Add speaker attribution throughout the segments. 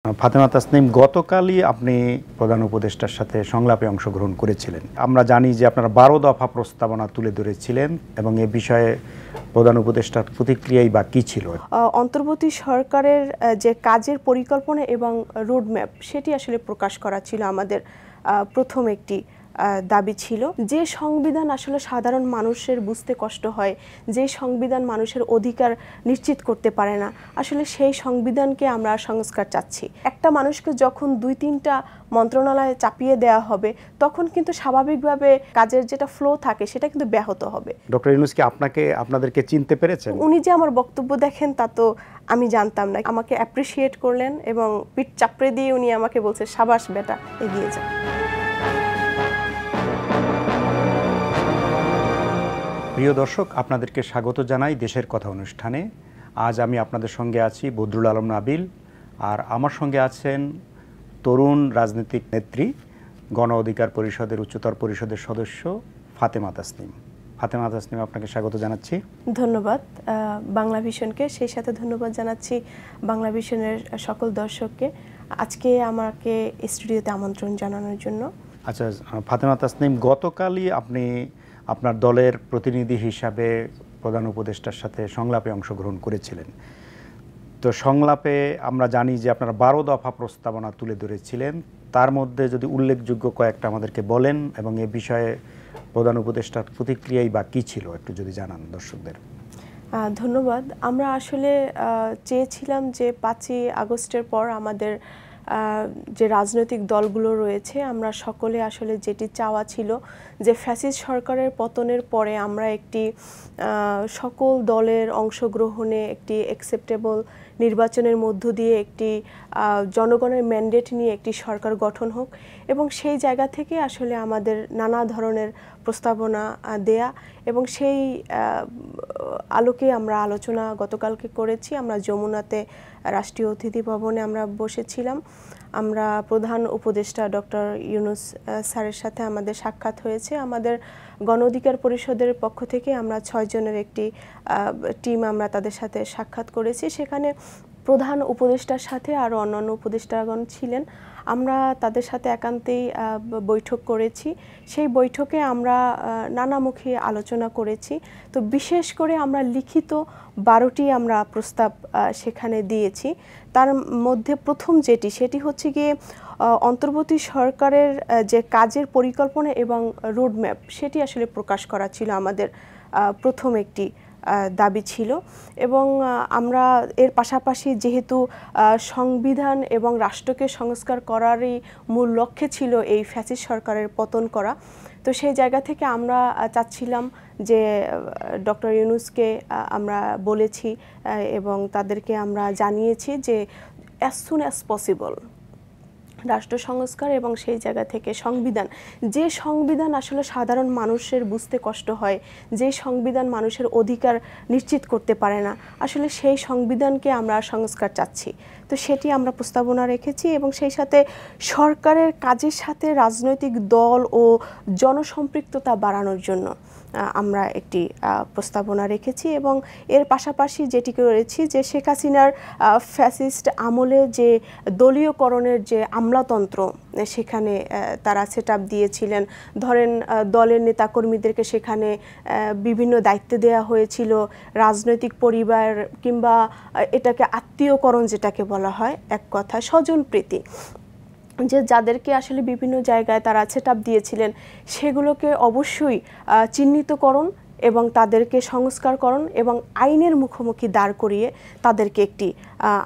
Speaker 1: ফাতেমা তাসনিম, গতকালই আপনি প্রধান উপদেষ্টার সাথে সংলাপে অংশগ্রহণ করেছিলেন। আমরা জানি যে আপনারা 12 দফা প্রস্তাবনা তুলে ধরেছিলেন এবং এ বিষয়ে প্রধান উপদেষ্টার প্রতিক্রিয়াই বা কী ছিল?
Speaker 2: অন্তর্বর্তী সরকারের যে কাজের পরিকল্পনা এবং রোডম্যাপ সেটি আসলে প্রকাশ করা ছিল আমাদের প্রথম একটি দাবি ছিল। যে সংবিধান আসলে সাধারণ মানুষের বুঝতে কষ্ট হয়, যে সংবিধান মানুষের অধিকার নিশ্চিত করতে পারে না, আসলে সেই সংবিধানকে আমরা সংস্কার চাচ্ছি। একটা মানুষকে যখন 2-3টা মন্ত্রণালয়ে চাপিয়ে দেওয়া হবে, তখন কিন্তু স্বাভাবিকভাবে কাজের যেটা ফ্লো থাকে সেটা কিন্তু ব্যাহত হবে।
Speaker 1: ডক্টর ইউনূস কি আপনাদেরকে চিনতে পেরেছেন?
Speaker 2: উনি যে আমার বক্তব্য দেখেন তা তো আমি জানতাম না। আমাকে অ্যাপ্রিসিয়েট করলেন এবং পিঠ চাপড়ে দিয়ে উনি আমাকে বলছে, সাবাস বেটা, এগিয়ে যা।
Speaker 1: প্রিয় দর্শক, আপনাদেরকে স্বাগত জানাই দেশের কথা অনুষ্ঠানে। আজ আমি আপনাদের সঙ্গে আছি বদরুল আলম নাবিল, আর আমার সঙ্গে আছেন তরুণ রাজনৈতিক নেত্রী, গণ অধিকার পরিষদের উচ্চতর পরিষদের সদস্য ফাতেমা তাসনিম। ফাতেমা তাসনিম, আপনাকে স্বাগত জানাচ্ছি।
Speaker 2: ধন্যবাদ বাংলা ভিশনকে, সেই সাথে ধন্যবাদ জানাচ্ছি বাংলা ভিশনের সকল দর্শককে আজকে আমাকে স্টুডিওতে আমন্ত্রণ জানানোর জন্য।
Speaker 1: আচ্ছা ফাতেমা তাসনিম, গতকালই আপনি আপনার দলের প্রতিনিধি হিসাবে প্রধান উপদেষ্টার সাথে সংলাপে অংশগ্রহণ করেছিলেন। তো সংলাপে আমরা জানি যে আপনারা 12 দফা প্রস্তাবনা তুলে ধরেছিলেন। তার মধ্যে যদি উল্লেখযোগ্য কয়েকটা আমাদেরকে বলেন এবং এ বিষয়ে প্রধান উপদেষ্টার প্রতিক্রিয়াই বা কী ছিল একটু যদি জানান দর্শকদের।
Speaker 2: ধন্যবাদ। আমরা আসলে চেয়েছিলাম যে 5ই আগস্টের পর আমাদের যে রাজনৈতিক দলগুলো রয়েছে, আমরা সকলে আসলে যেটি চাওয়া ছিল যে ফ্যাসিস্ট সরকারের পতনের পরে আমরা একটি সকল দলের অংশগ্রহণে একটি অ্যাকসেপ্টেবল নির্বাচনের মধ্য দিয়ে একটি জনগণের ম্যান্ডেট নিয়ে একটি সরকার গঠন হোক, এবং সেই জায়গা থেকে আসলে আমাদের নানা ধরনের প্রস্তাবনা দেয়া এবং সেই আলোকে আমরা আলোচনা গতকালকে করেছি। আমরা যমুনাতে রাষ্ট্রীয় অতিথি ভবনে আমরা বসেছিলাম। আমরা প্রধান উপদেষ্টা ডক্টর ইউনূস স্যারের সাথে আমাদের সাক্ষাৎ হয়েছে। আমাদের গণ অধিকার পরিষদের পক্ষ থেকে আমরা 6 জনের একটি টিম আমরা তাদের সাথে সাক্ষাৎ করেছি। সেখানে প্রধান উপদেষ্টার সাথে আরও অন্যান্য উপদেষ্টাগণ ছিলেন। আমরা তাদের সাথে একান্তেই বৈঠক করেছি। সেই বৈঠকে আমরা নানামুখী আলোচনা করেছি। তো বিশেষ করে আমরা লিখিত 12টি আমরা প্রস্তাব সেখানে দিয়েছি। তার মধ্যে প্রথম সেটি হচ্ছে গিয়ে অন্তর্বর্তী সরকারের যে কাজের পরিকল্পনা এবং রোডম্যাপ সেটি আসলে প্রকাশ করা ছিল আমাদের প্রথম একটি দাবি ছিল। এবং আমরা এর পাশাপাশি যেহেতু সংবিধান এবং রাষ্ট্রকে সংস্কার করারই মূল লক্ষ্যে ছিল এই ফ্যাসিস্ট সরকারের পতন করা, তো সেই জায়গা থেকে আমরা চাচ্ছিলাম যে ডক্টর ইউনূসকে আমরা বলেছি এবং তাদেরকে আমরা জানিয়েছি যে অ্যাজ সুন অ্যাজ পসিবল রাষ্ট্র সংস্কার এবং সেই জায়গা থেকে যে সংবিধান আসলে সাধারণ মানুষের বুঝতে কষ্ট হয়, যে সংবিধান মানুষের অধিকার নিশ্চিত করতে পারে না, আসলে সেই সংবিধানকে আমরা সংস্কার চাচ্ছি। তো সেটি আমরা প্রস্তাবনা রেখেছি এবং সেই সাথে সরকারের কাজের সাথে রাজনৈতিক দল ও জনসম্পৃক্ততা বাড়ানোর জন্য আমরা একটি প্রস্তাবনা রেখেছি। এবং এর পাশাপাশি যেটি করেছি যে শেখ হাসিনার ফ্যাসিস্ট আমলে যে দলীয়করণের যে আমলাতন্ত্র সেখানে তারা সেট আপ দিয়েছিলেন, ধরেন দলের নেতাকর্মীদেরকে সেখানে বিভিন্ন দায়িত্ব দেওয়া হয়েছিল, রাজনৈতিক পরিবার কিংবা এটাকে আত্মীয়করণ যেটাকে বলা হয়, এক কথায় স্বজনপ্রীতি, যে যাদেরকে আসলে বিভিন্ন জায়গায় তারা সেট আপ দিয়েছিলেন সেগুলোকে অবশ্যই চিহ্নিতকরণ এবং তাদেরকে সংস্কারকরণ এবং আইনের মুখোমুখি দাঁড় করিয়ে তাদেরকে একটি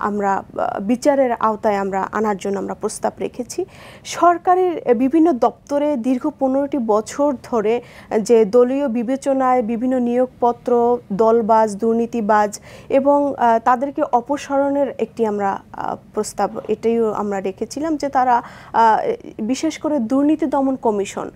Speaker 2: আমরা বিচারের আওতায় আমরা আনার জন্য আমরা প্রস্তাব রেখেছি। সরকারের বিভিন্ন দপ্তরে দীর্ঘ 15টি বছর ধরে যে দলীয় বিবেচনায় বিভিন্ন নিয়োগপত্র দলবাজ, দুর্নীতিবাজ এবং তাদেরকে অপসারণের একটি আমরা প্রস্তাব এটাইও আমরা রেখেছিলাম, যে তারা বিশেষ করে দুর্নীতি দমন কমিশন,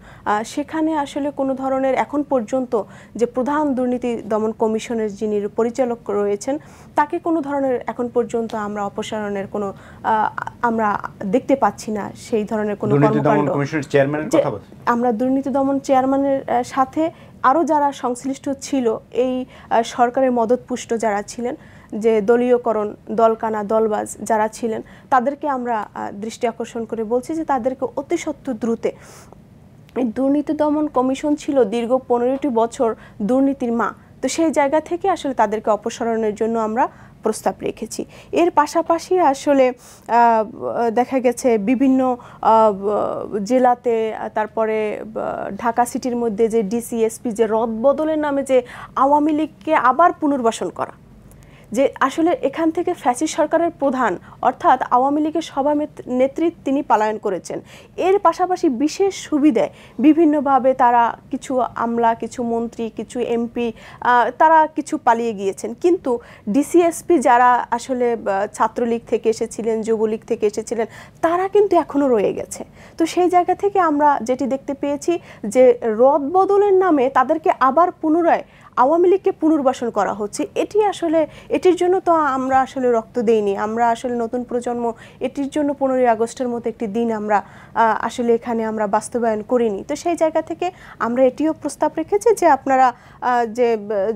Speaker 2: সেখানে আসলে কোনো ধরনের এখন পর্যন্ত যে প্রধান দুর্নীতি দমন কমিশনের যিনি পরিচালক রয়েছেন তাকে কোনো ধরনের এখন পর্যন্ত আমরা অপসারণের কোনো আমরা দেখতে পাচ্ছি না, সেই ধরনের কোনো কর্মকাণ্ড। আমরা দুর্নীতি দমন চেয়ারম্যানের সাথে আরও যারা সংশ্লিষ্ট ছিল এই সরকারের মদতপুষ্ট যারা ছিলেন যে দলীয়করণ, দলকানা, দলবাজ যারা ছিলেন তাদেরকে আমরা দৃষ্টি আকর্ষণ করে বলছি যে তাদেরকে অতি সত্বর দ্রুতে, এই দুর্নীতি দমন কমিশন ছিল দীর্ঘ 15টি বছর দুর্নীতির মা, তো সেই জায়গা থেকে আসলে তাদেরকে অপসারণের জন্য আমরা প্রস্তাব রেখেছি। এর পাশাপাশি আসলে দেখা গেছে বিভিন্ন জেলাতে, তারপরে ঢাকা সিটির মধ্যে যে ডিসি, এসপি যে রদবদলের নামে যে আওয়ামী লীগকে আবার পুনর্বাসন করা, যে আসলে এখান থেকে ফ্যাসিস্ট সরকারের প্রধান অর্থাৎ আওয়ামী লীগের সভানেত্রী তিনি পলায়ন করেছেন। এর পাশাপাশি বিশেষ সুবিধায় বিভিন্নভাবে তারা কিছু আমলা, কিছু মন্ত্রী, কিছু এমপি তারা কিছু পালিয়ে গিয়েছেন, কিন্তু ডিসিএসপি যারা আসলে ছাত্রলীগ থেকে এসেছিলেন, যুবলীগ থেকে এসেছিলেন, তারা কিন্তু এখনও রয়ে গেছে। তো সেই জায়গা থেকে আমরা যেটি দেখতে পেয়েছি যে রদবদলের নামে তাদেরকে আবার পুনরায় আওয়ামী লীগকে পুনর্বাসন করা হচ্ছে। এটি আসলে, এটির জন্য তো আমরা আসলে রক্ত দেইনি, আমরা আসলে নতুন প্রজন্ম এটির জন্য 15ই আগস্টের মতো একটি দিন আমরা আসলে এখানে আমরা বাস্তবায়ন করিনি। তো সেই জায়গা থেকে আমরা এটিও প্রস্তাব রেখেছি যে আপনারা যে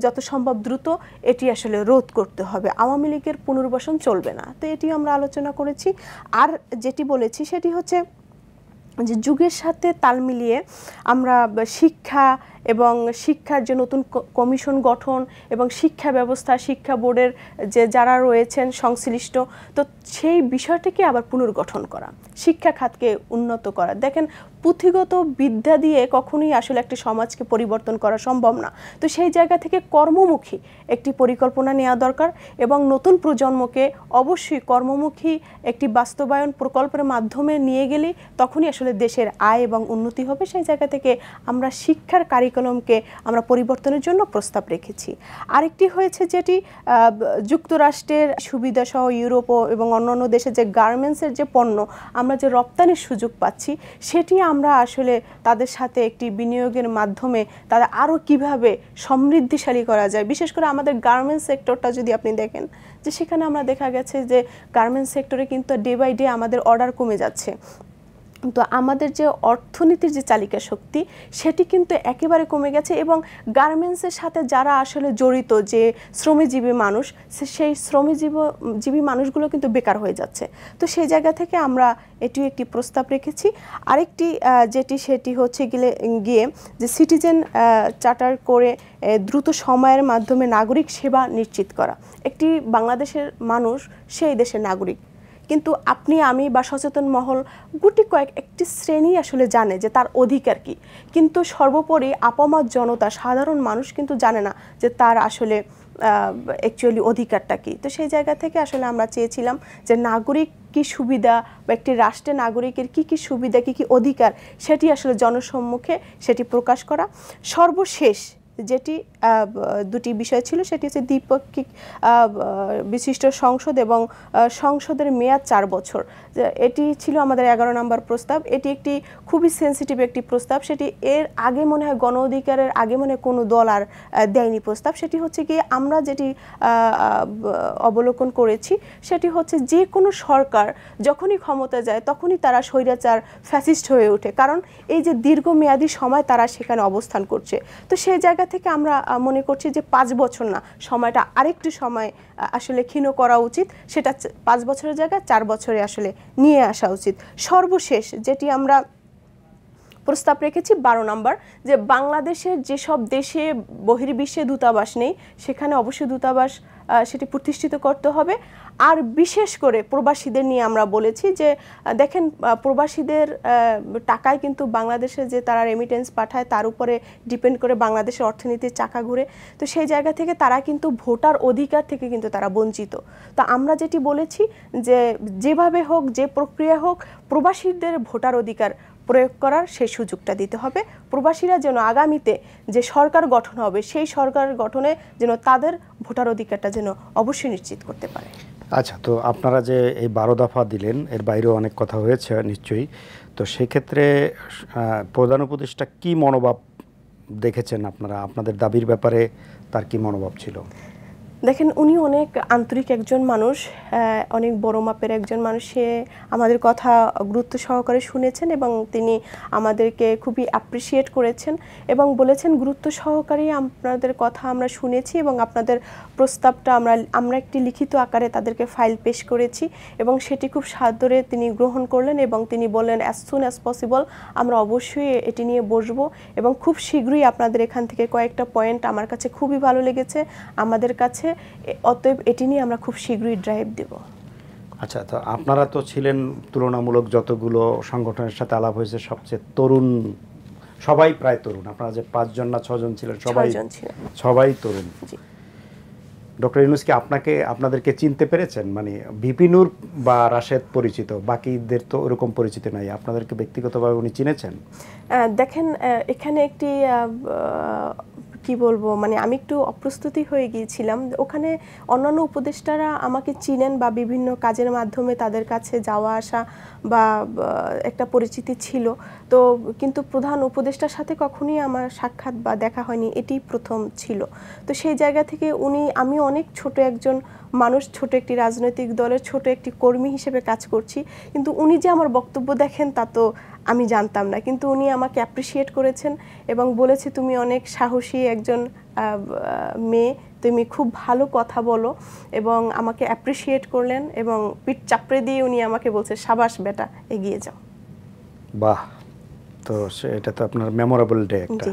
Speaker 2: যত সম্ভব দ্রুত এটি আসলে রোধ করতে হবে, আওয়ামী লীগের পুনর্বাসন চলবে না। তো এটিও আমরা আলোচনা করেছি। আর যেটি বলেছি সেটি হচ্ছে যে যুগের সাথে তাল মিলিয়ে আমরা শিক্ষা এবং শিক্ষার যে নতুন কমিশন গঠন এবং শিক্ষা ব্যবস্থা, শিক্ষা বোর্ডের যে যারা রয়েছেন সংশ্লিষ্ট, তো সেই বিষয়টিকে আবার পুনর্গঠন করা, শিক্ষা খাতকে উন্নত করা। দেখেন, পুঁথিগত বিদ্যা দিয়ে কখনোই আসলে একটি সমাজকে পরিবর্তন করা সম্ভব না। তো সেই জায়গা থেকে কর্মমুখী একটি পরিকল্পনা নেওয়া দরকার এবং নতুন প্রজন্মকে অবশ্যই কর্মমুখী একটি বাস্তবায়ন প্রকল্পের মাধ্যমে নিয়ে গেলে তখনই আসলে দেশের আয় এবং উন্নতি হবে। সেই জায়গা থেকে আমরা শিক্ষার কারিকুলামকে আমরা পরিবর্তনের জন্য প্রস্তাব রেখেছি। আরেকটি হয়েছে যেটি যুক্তরাষ্ট্রের সুবিধা সহ ইউরোপ এবং অন্যান্য দেশে যে গার্মেন্টসের যে পণ্য আমরা যে রপ্তানির সুযোগ পাচ্ছি, সেটি আমরা আসলে তাদের সাথে একটি বিনিয়োগের মাধ্যমে তাদের আরও কিভাবে সমৃদ্ধিশালী করা যায়। বিশেষ করে আমাদের গার্মেন্টস সেক্টরটা যদি আপনি দেখেন, যে সেখানে আমরা দেখা গেছে যে গার্মেন্টস সেক্টরে কিন্তু ডে বাই ডে আমাদের অর্ডার কমে যাচ্ছে। তো আমাদের যে অর্থনীতির যে চালিকা শক্তি সেটি কিন্তু একেবারে কমে গেছে এবং গার্মেন্টসের সাথে যারা আসলে জড়িত যে শ্রমজীবী মানুষ, সেই শ্রমজীবী মানুষগুলো কিন্তু বেকার হয়ে যাচ্ছে। তো সেই জায়গা থেকে আমরা এটিও একটি প্রস্তাব রেখেছি। আরেকটি সেটি হচ্ছে গিয়ে যে সিটিজেন চার্টার করে দ্রুত সময়ের মাধ্যমে নাগরিক সেবা নিশ্চিত করা। একটি বাংলাদেশের মানুষ সেই দেশের নাগরিক, কিন্তু আপনি, আমি বা সচেতন মহল গুটি কয়েক একটি শ্রেণী আসলে জানে যে তার অধিকার কি, কিন্তু সর্বোপরি আপামর জনতা, সাধারণ মানুষ কিন্তু জানে না যে তার আসলে অ্যাকচুয়ালি অধিকারটা কি। তো সেই জায়গা থেকে আসলে আমরা চেয়েছিলাম যে নাগরিক কি সুবিধা বা একটি রাষ্ট্রের নাগরিকের কি কি সুবিধা, কি কি অধিকার, সেটি আসলে জনসম্মুখে সেটি প্রকাশ করা। সর্বশেষ যেটি দুটি বিষয় ছিল সেটি হচ্ছে দ্বিপাক্ষিক বিশিষ্ট সংসদ এবং সংসদের মেয়াদ 4 বছর। এটি ছিল আমাদের 11 নম্বর প্রস্তাব। এটি একটি খুবই সেন্সিটিভ একটি প্রস্তাব। সেটি এর আগে মনে হয় গণ অধিকারের আগে মনে হয় কোনো দল আর দেয়নি প্রস্তাব। সেটি হচ্ছে কি আমরা যেটি অবলোকন করেছি সেটি হচ্ছে যে কোনো সরকার যখনই ক্ষমতা যায় তখনই তারা স্বৈরাচার, ফ্যাসিস্ট হয়ে ওঠে, কারণ এই যে দীর্ঘমেয়াদী সময় তারা সেখানে অবস্থান করছে। তো সেই জায়গা থেকে আমরা মনে করছি যে 5 বছর না, সময়টা আরেকটু সময় আসলে ক্ষীণ করা উচিত, সেটা 5 বছরের জায়গায় 4 বছরে আসলে নিয়ে আসা উচিত। সর্বশেষ যেটি আমরা প্রস্তাব রেখেছি 12 নম্বর, যে বাংলাদেশের যেসব দেশে বহির্বিশ্বে দূতাবাস নেই সেখানে অবশ্যই দূতাবাস সেটি প্রতিষ্ঠিত করতে হবে। আর বিশেষ করে প্রবাসীদের নিয়ে আমরা বলেছি যে দেখেন, প্রবাসীদের টাকায় কিন্তু বাংলাদেশে যে তারা রেমিটেন্স পাঠায় তার উপরে ডিপেন্ড করে বাংলাদেশের অর্থনীতির চাকা ঘুরে। তো সেই জায়গা থেকে তারা কিন্তু ভোটার অধিকার থেকে কিন্তু তারা বঞ্চিত। তো আমরা যেটি বলেছি যে যেভাবে হোক, যে প্রক্রিয়া হোক, প্রবাসীদের ভোটার অধিকার প্রয়োগ করার সেই সুযোগটা দিতে হবে। প্রবাসীরা যেন আগামীতে যে সরকার গঠন হবে সেই সরকার গঠনে যেন তাদের ভোটার অধিকারটা যেন অবশ্যই নিশ্চিত করতে পারে।
Speaker 1: আচ্ছা, তো আপনারা যে এই 12 দফা দিলেন, এর বাইরেও অনেক কথা হয়েছে নিশ্চয়ই। তো সেক্ষেত্রে প্রধান উপদেষ্টা কি মনোভাব দেখেছেন আপনারা, আপনাদের দাবির ব্যাপারে তার কি মনোভাব ছিল?
Speaker 2: দেখেন, উনি অনেক আন্তরিক একজন মানুষ, অনেক বড় মাপের একজন মানুষ। সে আমাদের কথা গুরুত্ব সহকারে শুনেছেন এবং তিনি আমাদেরকে খুবই অ্যাপ্রিসিয়েট করেছেন এবং বলেছেন গুরুত্ব সহকারে আপনাদের কথা আমরা শুনেছি এবং আপনাদের প্রস্তাবটা আমরা একটি লিখিত আকারে তাদেরকে ফাইল পেশ করেছি এবং সেটি খুব সাদরে তিনি গ্রহণ করলেন এবং তিনি বললেন অ্যাজ সুন অ্যাজ পসিবল আমরা অবশ্যই এটি নিয়ে বসবো এবং খুব শীঘ্রই আপনাদের এখান থেকে কয়েকটা পয়েন্ট আমার কাছে খুবই ভালো লেগেছে আমাদের কাছে, অতএব এটি নিয়ে আমরা খুব শীঘ্রই ড্রাইভ দেব।
Speaker 1: আচ্ছা, তো আপনারা তো ছিলেন তুলনামূলক যতগুলো সংগঠনের সাথে আলাপ হয়েছে সবচেয়ে তরুণ, সবাই প্রায় তরুণ। আপনারা যে 5 জন না 6 জন ছিলেন সবাই তরুণ। ডক্টর ইউনূস কি আপনাদেরকে চিনতে পেরেছেন? মানে ভিপি নূর বা রাশেদ পরিচিত, বাকিদের তো ওরকম পরিচিত নাই, আপনাদেরকে ব্যক্তিগতভাবে উনি চিনেছেন?
Speaker 2: দেখেন, এখানে একটি কি বলবো, মানে আমি একটু অপ্রস্তুতি হয়ে গিয়েছিলাম। ওখানে অন্যান্য উপদেষ্টারা আমাকে চিনেন বা বিভিন্ন কাজের মাধ্যমে তাদের কাছে যাওয়া আসা বা একটা পরিচিতি ছিল, তো কিন্তু প্রধান উপদেষ্টার সাথে কখনোই আমার সাক্ষাৎ বা দেখা হয়নি, এটি প্রথম ছিল। তো সেই জায়গা থেকে আমি অনেক ছোট একজন মানুষ, ছোট একটি রাজনৈতিক দলের ছোট একটি কর্মী হিসেবে কাজ করছি, কিন্তু উনি যে আমার বক্তব্য দেখেন তা তো আমি জানতাম না। কিন্তু উনি আমাকে অ্যাপ্রিসিয়েট করেছেন এবং বলেছে তুমি অনেক সাহসী একজন মেয়ে, তুমি খুব ভালো কথা বলো এবং আমাকে অ্যাপ্রিসিয়েট করলেন এবং পিঠ চাপড়ে দিয়ে উনি আমাকে বলছে সাবাস বেটা, এগিয়ে যাও।
Speaker 1: বাহ, তো এটা তো আপনার মেমোরেবল ডে একটা।
Speaker 2: জি,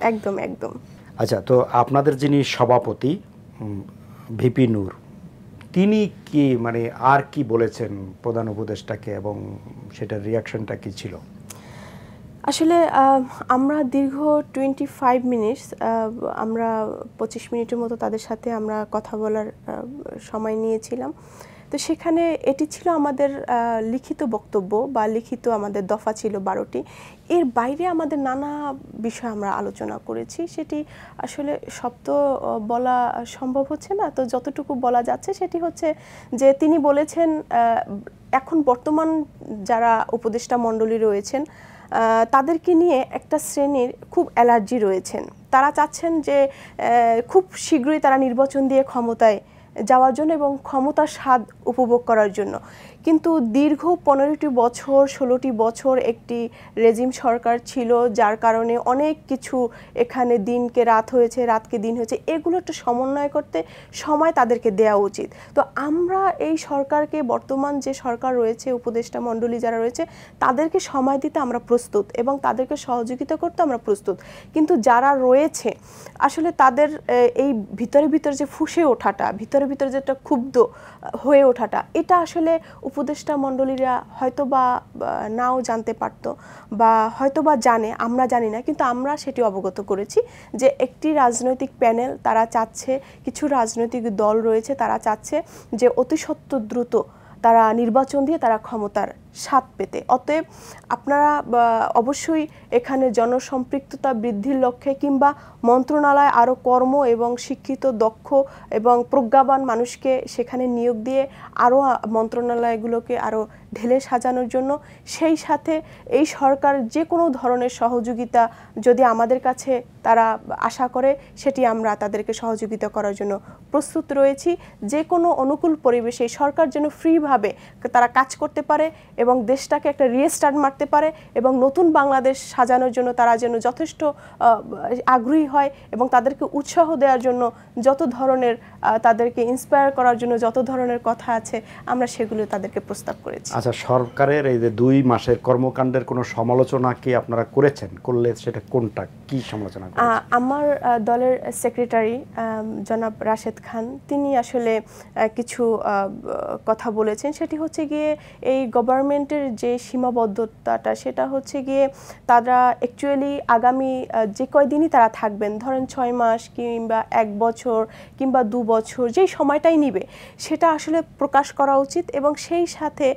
Speaker 2: একদম একদম।
Speaker 1: আচ্ছা, তো আপনাদের যিনি সভাপতি ভিপি নূর, তিনি কি মানে আর কি বলেছেন প্রধান উপদেষ্টাকে এবং সেটার রিয়াকশনটা কি ছিল?
Speaker 2: আসলে আমরা দীর্ঘ 25 মিনিটস, আমরা 25 মিনিটের মতো তাদের সাথে আমরা কথা বলার সময় নিয়েছিলাম। তো সেখানে এটি ছিল আমাদের লিখিত বক্তব্য বা লিখিত আমাদের দফা ছিল 12টি। এর বাইরে আমাদের নানা বিষয় আমরা আলোচনা করেছি, সেটি আসলে সব তো বলা সম্ভব হচ্ছে না, তো যতটুকু বলা যাচ্ছে সেটি হচ্ছে যে তিনি বলেছেন এখন বর্তমান যারা উপদেষ্টা মণ্ডলী রয়েছেন তাদেরকে নিয়ে একটা শ্রেণীর খুব অ্যালার্জি রয়েছেন। তারা চাচ্ছেন যে খুব শীঘ্রই তারা নির্বাচন দিয়ে ক্ষমতায় যাওয়ার জন্য এবং ক্ষমতার স্বাদ উপভোগ করার জন্য। কিন্তু দীর্ঘ 15টি বছর 16টি বছর একটি রেজিম সরকার ছিল, যার কারণে অনেক কিছু এখানে দিনকে রাত হয়েছে, রাতকে দিন হয়েছে, এগুলো একটু সমন্বয় করতে সময় তাদেরকে দেওয়া উচিত। তো আমরা এই সরকারকে, বর্তমান যে সরকার রয়েছে, উপদেষ্টা মণ্ডলী যারা রয়েছে, তাদেরকে সময় দিতে আমরা প্রস্তুত এবং তাদেরকে সহযোগিতা করতে আমরা প্রস্তুত। কিন্তু যারা রয়েছে আসলে তাদের এই ভিতরে যে ফুঁসে ওঠাটা, ভিতরে যে একটা ক্ষুব্ধ হয়ে ওঠাটা, এটা আসলে উপদেষ্টা মণ্ডলীরা হয়তো বা নাও জানতে পারতো বা হয়তো বা জানে, আমরা জানি না, কিন্তু আমরা সেটি অবগত করেছি যে একটি রাজনৈতিক প্যানেল তারা চাচ্ছে, কিছু রাজনৈতিক দল রয়েছে তারা চাচ্ছে যে অতি সত্বর দ্রুত তারা নির্বাচন দিয়ে তারা ক্ষমতার স্বাদ পেতে। অতএব আপনারা অবশ্যই এখানে জনসম্পৃক্ততা বৃদ্ধির লক্ষ্যে কিংবা মন্ত্রণালয় আরও কর্ম এবং শিক্ষিত, দক্ষ এবং প্রজ্ঞাবান মানুষকে সেখানে নিয়োগ দিয়ে আরও মন্ত্রণালয়গুলোকে আরও ঢেলে সাজানোর জন্য, সেই সাথে এই সরকার যে কোনো ধরনের সহযোগিতা যদি আমাদের কাছে তারা আশা করে, সেটি আমরা তাদেরকে সহযোগিতা করার জন্য প্রস্তুত রয়েছি। যে কোনো অনুকূল পরিবেশে সরকার যেন ফ্রিভাবে তারা কাজ করতে পারে এবং দেশটাকে একটা রিস্টার্ট মারতে পারে এবং নতুন বাংলাদেশ সাজানোর জন্য তারা যেন যথেষ্ট আগ্রহী হয় এবং তাদেরকে উৎসাহ দেওয়ার জন্য যত ধরনের, তাদেরকে ইন্সপায়ার করার জন্য যত ধরনের কথা আছে আমরা সেগুলো তাদেরকে প্রস্তাব করেছি।
Speaker 1: আচ্ছা, সরকারের এই যে 2 মাসের কর্মকাণ্ডের কোনো সমালোচনা কি আপনারা করেছেন? করলে সেটা কোনটা, কি সমালোচনা করেছেন?
Speaker 2: আমার দলের সেক্রেটারি জনাব রাশেদ খান, তিনি আসলে কিছু কথা বলেছেন। সেটি হচ্ছে গিয়ে এই গভর্নমেন্টের যে সীমাবদ্ধতাটা, সেটা হচ্ছে গিয়ে তারা অ্যাকচুয়ালি আগামী যে কয়দিনই তারা থাকবেন, ধরেন 6 মাস কিংবা 1 বছর কিংবা 2 বছর, যেই সময়টাই নিবে সেটা আসলে প্রকাশ করা উচিত এবং সেই সাথে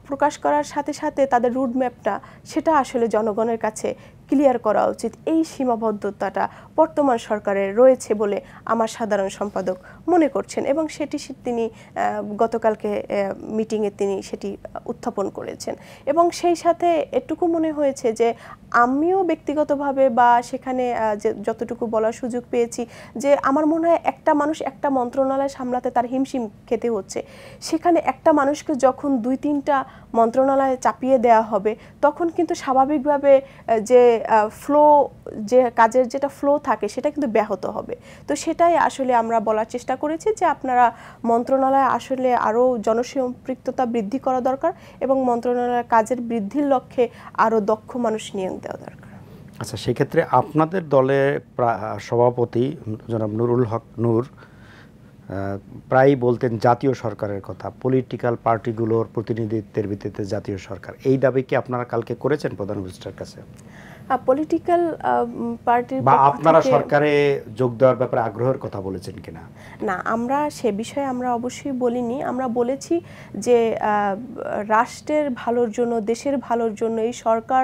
Speaker 2: প্রকাশ করার সাথে সাথে তাদের রুটম্যাপটা সেটা আসলে জনগণের কাছে ক্লিয়ার করা উচিত। এই সীমাবদ্ধতাটা বর্তমান সরকারের রয়েছে বলে আমার সাধারণ সম্পাদক মনে করছেন এবং সেটি তিনি গতকালকে মিটিংয়ে তিনি সেটি উত্থাপন করেছেন। এবং সেই সাথে এটুকু মনে হয়েছে যে আমিও ব্যক্তিগতভাবে বা সেখানে যতটুকু বলার সুযোগ পেয়েছি যে আমার মনে হয় একটা মানুষ একটা মন্ত্রণালয় সামলাতে তার হিমশিম খেতে হচ্ছে। সেখানে একটা মানুষকে যখন 2-3টা মন্ত্রণালয়ে চাপিয়ে দেওয়া হবে তখন কিন্তু স্বাভাবিকভাবে যে ফ্লো, যে কাজের যেটা ফ্লো থাকে সেটা কিন্তু ব্যাহত হবে। তো সেটাই আসলে আমরা বলার চেষ্টা করেছি যে আপনারা মন্ত্রণালয়ে আসলে আরও জনসম্পৃক্ততা বৃদ্ধি করা দরকার এবং মন্ত্রণালয়ের কাজের বৃদ্ধির লক্ষ্যে আরও দক্ষ মানুষ নিয়োগ দেওয়া দরকার।
Speaker 1: আচ্ছা, সেক্ষেত্রে আপনাদের দলের সভাপতি জনাব নুরুল হক নূর প্রায়ই বলতেন জাতীয় সরকারের কথা, পলিটিক্যাল পার্টিগুলোর প্রতিনিধিত্বের ভিত্তিতে জাতীয় সরকার। এই দাবি কি আপনারা কালকে করেছেন প্রধান উপদেষ্টার কাছে?
Speaker 2: পলিটিক্যাল পার্টির
Speaker 1: বা আপনারা সরকারে যোগ দেওয়ার ব্যাপারে আগ্রহের কথা বলেছেন কিনা?
Speaker 2: না, আমরা সে বিষয়ে আমরা অবশ্যই বলিনি। আমরা বলেছি যে রাষ্ট্রের ভালোর জন্য, দেশের ভালোর জন্য এই সরকার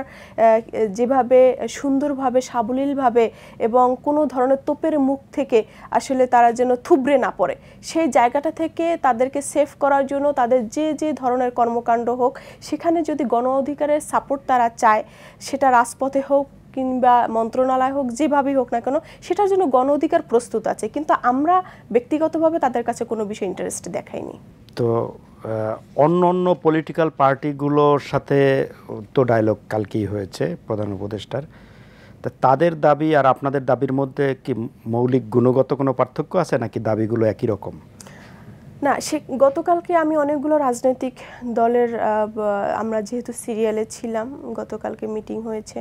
Speaker 2: যেভাবে সুন্দরভাবে সাবলীলভাবে এবং কোনো ধরনের তোপের মুখ থেকে আসলে তারা যেন থুবড়ে না পড়ে, সেই জায়গাটা থেকে তাদেরকে সেভ করার জন্য তাদের যে যে ধরনের কর্মকাণ্ড হোক সেখানে যদি গণ অধিকারের সাপোর্ট তারা চায়, সেটা রাজপথে হোক কিংবা মন্ত্রণালয় হোক, যেভাবেই হোক না কেন, সেটার জন্য গণ অধিকার প্রস্তুত আছে। কিন্তু আমরা ব্যক্তিগতভাবে তাদের কাছে কোনো বিষয়ে ইন্টারেস্ট দেখাইনি।
Speaker 1: তো অন্য অন্য পলিটিক্যাল পার্টিগুলোর সাথে তো ডায়লগ কালকেই হয়েছে প্রধান উপদেষ্টার, তা তাদের দাবি আর আপনাদের দাবির মধ্যে কি মৌলিক গুণগত কোনো পার্থক্য আছে নাকি দাবিগুলো একই রকম?
Speaker 2: না, গতকালকে আমি অনেকগুলো রাজনৈতিক দলের আমরা যেহেতু সিরিয়ালে ছিলাম, গতকালকে মিটিং হয়েছে,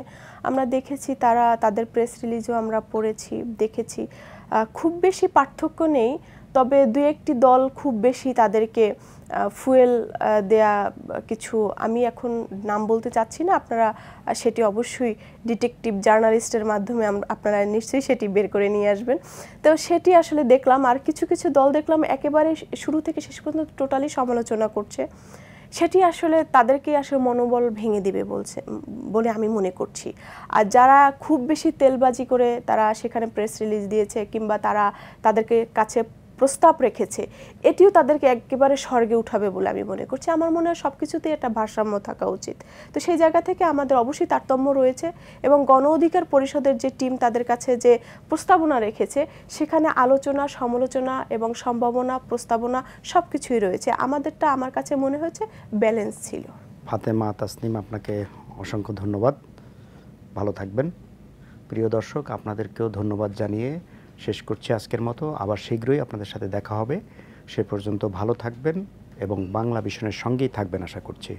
Speaker 2: আমরা দেখেছি তারা তাদের প্রেস রিলিজও আমরা পড়েছি, দেখেছি খুব বেশি পার্থক্য নেই। তবে 2-1টি দল খুব বেশি তাদেরকে ফুয়েল দেয়া কিছু, আমি এখন নাম বলতে চাচ্ছি না, আপনারা সেটি অবশ্যই ডিটেকটিভ জার্নালিস্টের মাধ্যমে আপনারা নিশ্চয়ই সেটি বের করে নিয়ে আসবেন। তো সেটি আসলে দেখলাম। আর কিছু কিছু দল দেখলাম একেবারে শুরু থেকে শেষ পর্যন্ত টোটালি সমালোচনা করছে। সেটি আসলে তাদেরকে আসলে মনোবল ভেঙে দিবে বলে আমি মনে করছি। আর যারা খুব বেশি তেলবাজি করে তারা সেখানে প্রেস রিলিজ দিয়েছে কিংবা তারা তাদেরকে কাছে প্রস্তাব রেখেছে, এটিও তাদেরকে একেবারে স্বর্গে উঠাবে বলে আমি মনে করছি। আমার মনে হয় সব কিছুতেই একটা ভারসাম্য থাকা উচিত। তো সেই জায়গা থেকে আমাদের অবশ্যই তারতম্য রয়েছে এবং গণ অধিকার পরিষদের যে টিম তাদের কাছে যে প্রস্তাবনা রেখেছে সেখানে আলোচনা, সমালোচনা এবং সম্ভাবনা, প্রস্তাবনা সব কিছুই রয়েছে। আমাদেরটা আমার কাছে মনে হয়েছে ব্যালেন্স ছিল।
Speaker 1: ফাতেমা তাসনিম, আপনাকে অসংখ্য ধন্যবাদ, ভালো থাকবেন। প্রিয় দর্শক, আপনাদেরকেও ধন্যবাদ জানিয়ে শেষ করছি আজকের মতো। আবার শীঘ্রই আপনাদের সাথে দেখা হবে। সে পর্যন্ত ভালো থাকবেন এবং বাংলা ভিশনের সঙ্গেই থাকবেন আশা করছি।